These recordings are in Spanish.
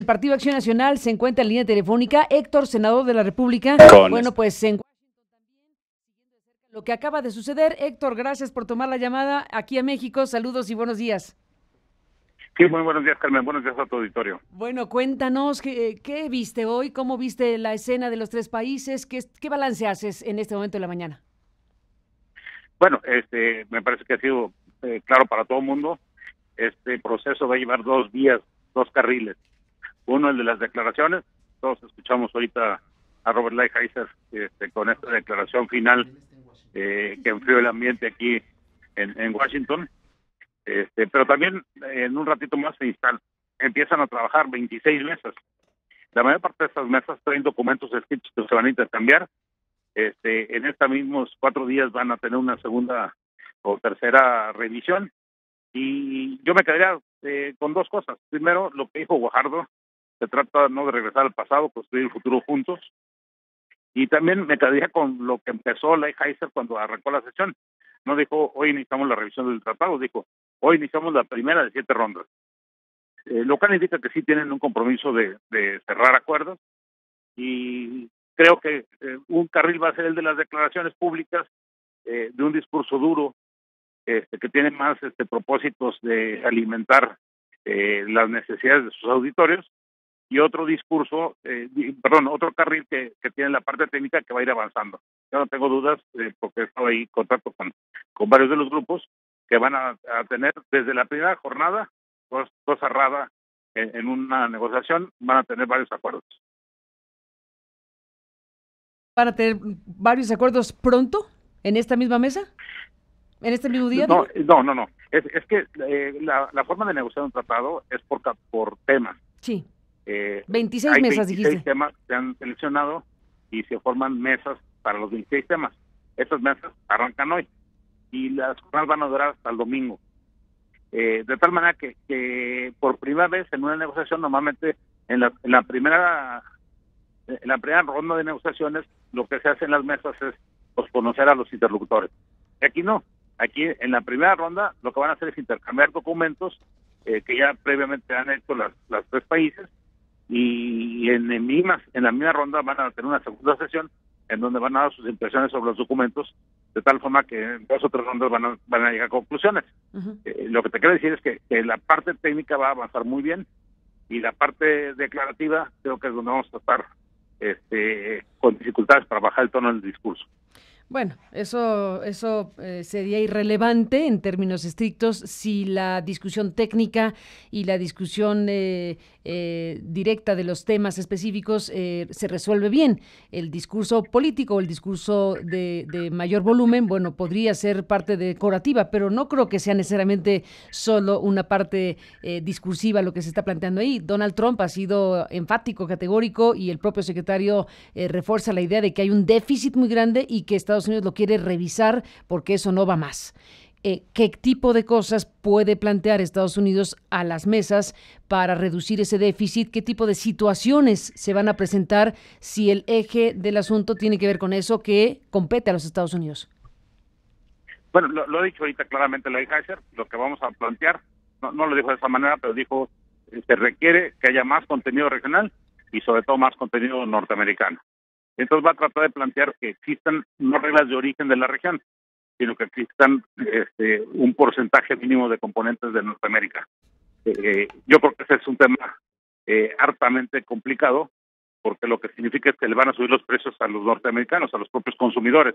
El Partido Acción Nacional se encuentra en línea telefónica. Héctor, senador de la República. Bueno, pues se encuentra lo que acaba de suceder. Héctor, gracias por tomar la llamada aquí a México. Saludos y buenos días. Sí, muy buenos días, Carmen. Buenos días a tu auditorio. Bueno, cuéntanos, ¿qué viste hoy? ¿Cómo viste la escena de los tres países? ¿Qué balance haces en este momento de la mañana? Bueno, me parece que ha sido claro para todo el mundo. Este proceso va a llevar 2 vías, 2 carriles. Uno, el de las declaraciones. Todos escuchamos ahorita a Robert Lighthizer con esta declaración final que enfrió el ambiente aquí en Washington. Pero también en un ratito más empiezan a trabajar 26 mesas. La mayor parte de estas mesas traen documentos escritos que se van a intercambiar. En estos mismos 4 días van a tener una segunda o tercera revisión. Y yo me quedaría con 2 cosas. Primero, lo que dijo Guajardo, se trata no de regresar al pasado, construir el futuro juntos. Y también me quedaría con lo que empezó Lighthizer cuando arrancó la sesión. No dijo, hoy iniciamos la revisión del tratado, dijo, hoy iniciamos la primera de 7 rondas. Lo cual indica que sí tienen un compromiso de cerrar acuerdos, y creo que un carril va a ser el de las declaraciones públicas, de un discurso duro, que tiene más propósitos de alimentar las necesidades de sus auditorios, y otro discurso, otro carril que tiene la parte técnica que va a ir avanzando. Yo no tengo dudas, porque he estado ahí en contacto con varios de los grupos, que van a tener desde la primera jornada, pues cerrada en una negociación, van a tener varios acuerdos. ¿Van a tener varios acuerdos pronto, en esta misma mesa? ¿En este mismo día? No. Es que la forma de negociar un tratado es por temas. Sí. 26 mesas, 26 dijiste. temas se han seleccionado y se forman mesas para los 26 temas. Estas mesas arrancan hoy y las jornadas van a durar hasta el domingo. De tal manera que por primera vez en una negociación, normalmente en la primera ronda de negociaciones, lo que se hace en las mesas es conocer a los interlocutores. Aquí no. Aquí en la primera ronda lo que van a hacer es intercambiar documentos que ya previamente han hecho las 3 países, y en la misma ronda van a tener una segunda sesión en donde van a dar sus impresiones sobre los documentos, de tal forma que en 2 o 3 rondas van a llegar a conclusiones. Uh-huh. Lo que te quiero decir es que la parte técnica va a avanzar muy bien, y la parte declarativa creo que es donde vamos a estar con dificultades para bajar el tono del discurso. Bueno, eso sería irrelevante en términos estrictos si la discusión técnica y la discusión directa de los temas específicos se resuelve bien. El discurso político o el discurso de mayor volumen, bueno, podría ser parte decorativa, pero no creo que sea necesariamente solo una parte discursiva lo que se está planteando ahí. Donald Trump ha sido enfático, categórico, y el propio secretario refuerza la idea de que hay un déficit muy grande y que Estados Unidos lo quiere revisar porque eso no va más. ¿Qué tipo de cosas puede plantear Estados Unidos a las mesas para reducir ese déficit? ¿Qué tipo de situaciones se van a presentar si el eje del asunto tiene que ver con eso que compete a los Estados Unidos? Bueno, lo ha dicho ahorita claramente Lighthizer. Lo que vamos a plantear, no lo dijo de esa manera, pero dijo se requiere que haya más contenido regional y sobre todo más contenido norteamericano. Entonces va a tratar de plantear que existan no reglas de origen de la región, sino que existan un porcentaje mínimo de componentes de Norteamérica. Yo creo que ese es un tema hartamente complicado, porque lo que significa es que le van a subir los precios a los norteamericanos, a los propios consumidores.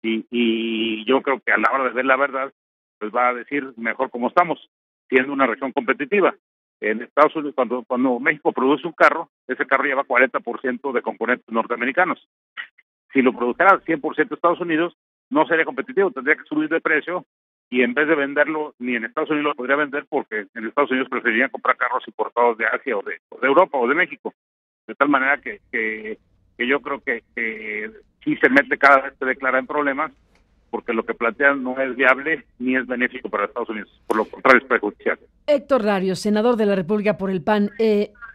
Y yo creo que a la hora de ver la verdad, pues va a decir mejor cómo estamos, siendo una región competitiva. En Estados Unidos, cuando México produce un carro, ese carro lleva 40% de componentes norteamericanos. Si lo produjera 100% Estados Unidos, no sería competitivo, tendría que subir de precio, y en vez de venderlo, ni en Estados Unidos lo podría vender, porque en Estados Unidos preferirían comprar carros importados de Asia o de Europa o de México. De tal manera que yo creo que sí se mete cada vez se declara en problemas, porque lo que plantean no es viable ni es benéfico para Estados Unidos, por lo contrario es perjudicial. Héctor Larios, senador de la República por el PAN.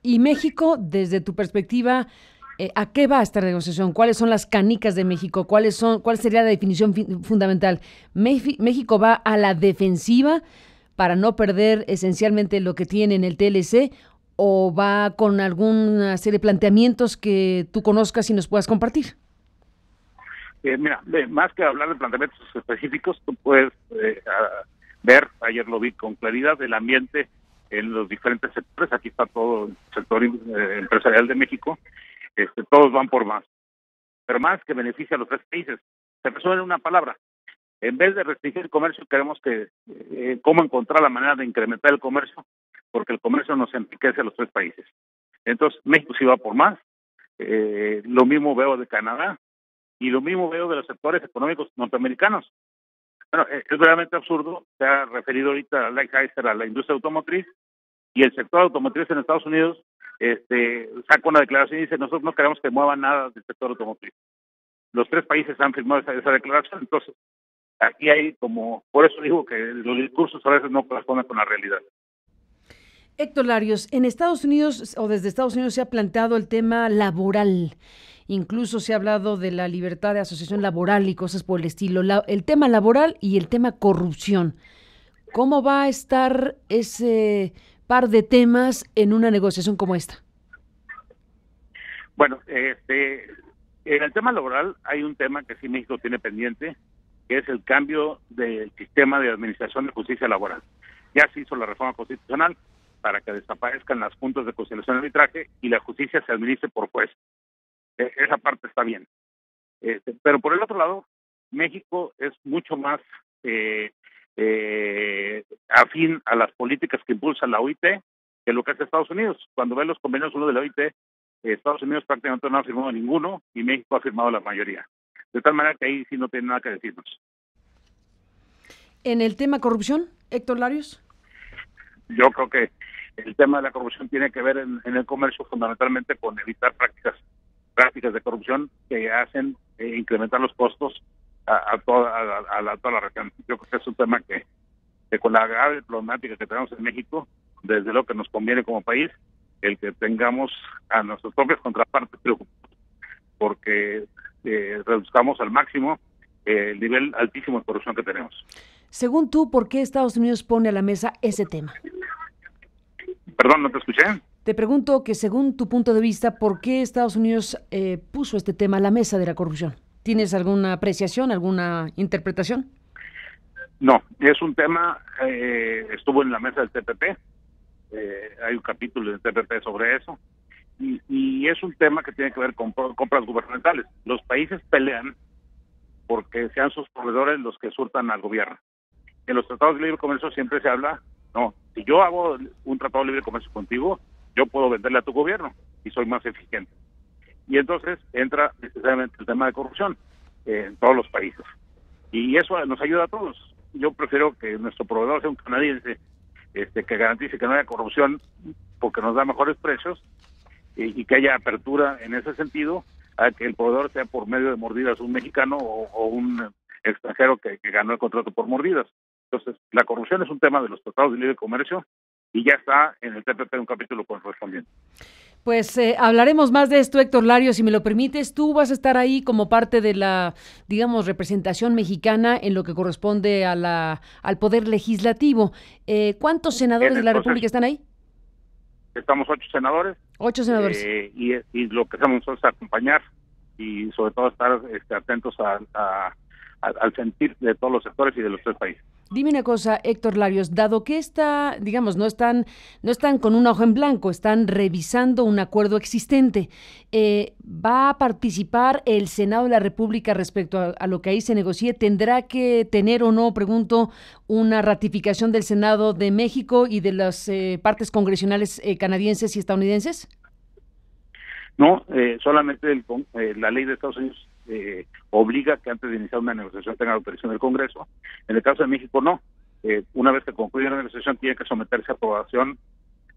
¿Y México, desde tu perspectiva, a qué va esta negociación? ¿Cuáles son las canicas de México? ¿Cuál sería la definición fundamental? ¿México va a la defensiva para no perder esencialmente lo que tiene en el TLC? o va con alguna serie de planteamientos que tú conozcas y nos puedas compartir? Mira, más que hablar de planteamientos específicos, tú puedes ver, ayer lo vi con claridad, el ambiente en los diferentes sectores. Aquí está todo el sector empresarial de México. Todos van por más, pero más que beneficia a los tres países. Se resume en una palabra: en vez de restringir el comercio, queremos que cómo encontrar la manera de incrementar el comercio, porque el comercio nos enriquece a los tres países. Entonces, México sí va por más. Lo mismo veo de Canadá y lo mismo veo de los sectores económicos norteamericanos. Bueno, es realmente absurdo. Se ha referido ahorita a Lighthizer, a la industria automotriz, y el sector automotriz en Estados Unidos saca una declaración y dice: nosotros no queremos que mueva nada del sector automotriz. Los tres países han firmado esa declaración. Entonces, aquí hay como, por eso digo que los discursos a veces no corresponden con la realidad. Héctor Larios, en Estados Unidos o desde Estados Unidos se ha planteado el tema laboral. Incluso se ha hablado de la libertad de asociación laboral y cosas por el estilo. El tema laboral y el tema corrupción. ¿Cómo va a estar ese par de temas en una negociación como esta? Bueno, en el tema laboral hay un tema que sí México tiene pendiente, que es el cambio del sistema de administración de justicia laboral. Ya se hizo la reforma constitucional para que desaparezcan las juntas de conciliación y arbitraje y la justicia se administre por juez. Esa parte está bien. Pero por el otro lado, México es mucho más afín a las políticas que impulsa la OIT que lo que hace Estados Unidos. Cuando ven los convenios uno de la OIT, Estados Unidos prácticamente no ha firmado ninguno y México ha firmado la mayoría. De tal manera que ahí sí no tiene nada que decirnos. ¿En el tema corrupción, Héctor Larios? Yo creo que el tema de la corrupción tiene que ver en el comercio fundamentalmente con evitar prácticas de corrupción que hacen incrementar los costos a toda la región. Yo creo que es un tema que con la grave problemática que tenemos en México, desde lo que nos conviene como país, el que tengamos a nuestros propios contrapartes preocupados, porque reduzcamos al máximo el nivel altísimo de corrupción que tenemos. Según tú, ¿por qué Estados Unidos pone a la mesa ese tema? Perdón, no te escuché. Te pregunto que según tu punto de vista, ¿por qué Estados Unidos puso este tema a la mesa de la corrupción? ¿Tienes alguna apreciación, alguna interpretación? No, es un tema, estuvo en la mesa del TPP, hay un capítulo del TPP sobre eso, y es un tema que tiene que ver con compras gubernamentales. Los países pelean porque sean sus proveedores los que surtan al gobierno. En los tratados de libre comercio siempre se habla, no, si yo hago un tratado de libre comercio contigo, yo puedo venderle a tu gobierno y soy más eficiente. Y entonces entra necesariamente el tema de corrupción en todos los países. Y eso nos ayuda a todos. Yo prefiero que nuestro proveedor sea un canadiense que garantice que no haya corrupción porque nos da mejores precios y que haya apertura en ese sentido, a que el proveedor sea por medio de mordidas un mexicano o un extranjero que ganó el contrato por mordidas. Entonces, la corrupción es un tema de los tratados de libre comercio y ya está en el TPP un capítulo correspondiente. Pues hablaremos más de esto, Héctor Larios, si me lo permites. Tú vas a estar ahí como parte de la, digamos, representación mexicana en lo que corresponde a al Poder Legislativo. ¿Cuántos senadores de la República están ahí? Estamos 8 senadores. 8 senadores. Y lo que hacemos es acompañar y sobre todo estar atentos al sentir de todos los sectores y de los tres países. Dime una cosa, Héctor Larios, dado que digamos, no están con una hoja en blanco, están revisando un acuerdo existente, ¿va a participar el Senado de la República respecto a lo que ahí se negocie? ¿Tendrá que tener o no, pregunto, una ratificación del Senado de México y de las partes congresionales canadienses y estadounidenses? No, solamente la ley de Estados Unidos obliga que antes de iniciar una negociación tenga autorización del Congreso. En el caso de México no. Una vez que concluye la negociación tiene que someterse a aprobación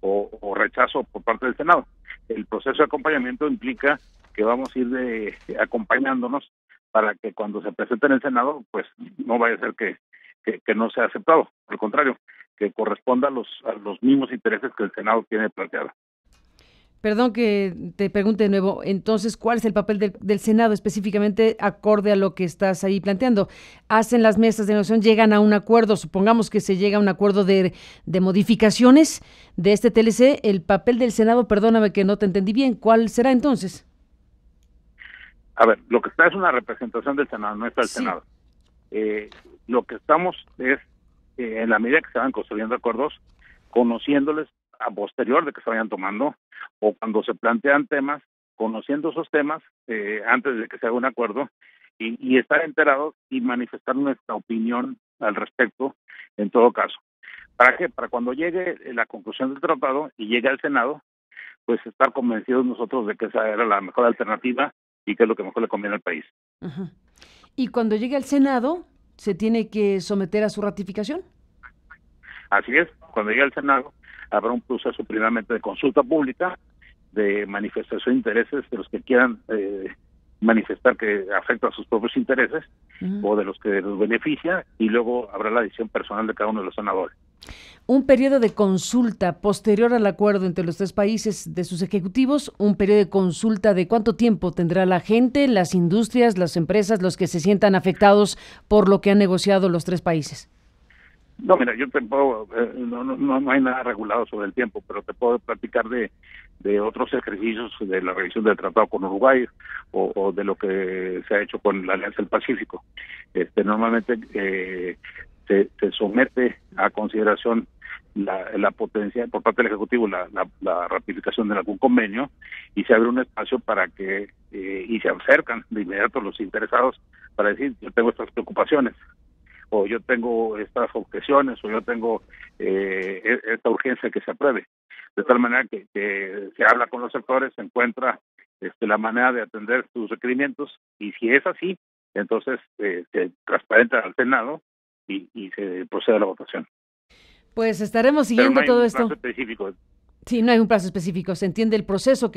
o rechazo por parte del Senado. El proceso de acompañamiento implica que vamos a ir acompañándonos para que cuando se presente en el Senado, pues no vaya a ser que no sea aceptado. Al contrario, que corresponda a los mismos intereses que el Senado tiene planteado. Perdón que te pregunte de nuevo, entonces, ¿cuál es el papel del Senado específicamente acorde a lo que estás ahí planteando? ¿Hacen las mesas de negociación, llegan a un acuerdo, supongamos que se llega a un acuerdo de modificaciones de este TLC, el papel del Senado, perdóname que no te entendí bien, ¿cuál será entonces? A ver, lo que está es una representación del Senado, no está el Sí. Senado. Lo que estamos es, en la medida que se van construyendo acuerdos, conociéndoles a posterior de que se vayan tomando, o cuando se plantean temas, conociendo esos temas antes de que se haga un acuerdo, y estar enterados y manifestar nuestra opinión al respecto en todo caso. ¿Para qué? Para cuando llegue la conclusión del tratado y llegue al Senado, pues estar convencidos nosotros de que esa era la mejor alternativa y que es lo que mejor le conviene al país. Ajá. Y cuando llegue al Senado, ¿se tiene que someter a su ratificación? Así es, cuando llegue al Senado habrá un proceso primeramente de consulta pública, de manifestación de intereses de los que quieran manifestar que afecta a sus propios intereses o de los que los beneficia, y luego habrá la decisión personal de cada uno de los senadores. Un periodo de consulta posterior al acuerdo entre los tres países de sus ejecutivos, un periodo de consulta de cuánto tiempo tendrá la gente, las industrias, las empresas, los que se sientan afectados por lo que han negociado los tres países. No, mira, yo te puedo, no hay nada regulado sobre el tiempo, pero te puedo platicar de otros ejercicios de la revisión del tratado con Uruguay o de lo que se ha hecho con la Alianza del Pacífico. Normalmente se somete a consideración la potencia por parte del Ejecutivo, la ratificación de algún convenio, y se abre un espacio para que, y se acercan de inmediato los interesados para decir, yo tengo estas preocupaciones, o yo tengo estas objeciones, o yo tengo esta urgencia que se apruebe. De tal manera que se habla con los sectores, se encuentra la manera de atender sus requerimientos, y si es así, entonces se transparenta al Senado y se procede a la votación. Pues estaremos Pero siguiendo no hay todo un esto. plazo específico. Sí, no hay un plazo específico, se entiende el proceso,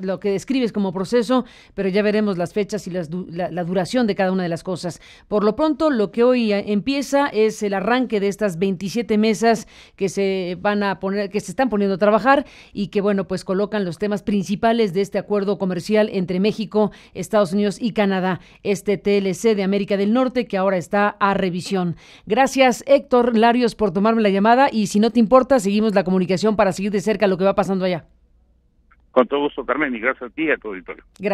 lo que describes como proceso, pero ya veremos las fechas y la duración de cada una de las cosas. Por lo pronto, lo que hoy empieza es el arranque de estas 27 mesas que se van a poner, que se están poniendo a trabajar y que, bueno, pues colocan los temas principales de este acuerdo comercial entre México, Estados Unidos y Canadá, este TLC de América del Norte que ahora está a revisión. Gracias, Héctor Larios, por tomarme la llamada, y si no te importa, seguimos la comunicación para seguir de cerca lo que va pasando allá. Con todo gusto, Carmen, y gracias a ti y a tu auditorio. Gracias.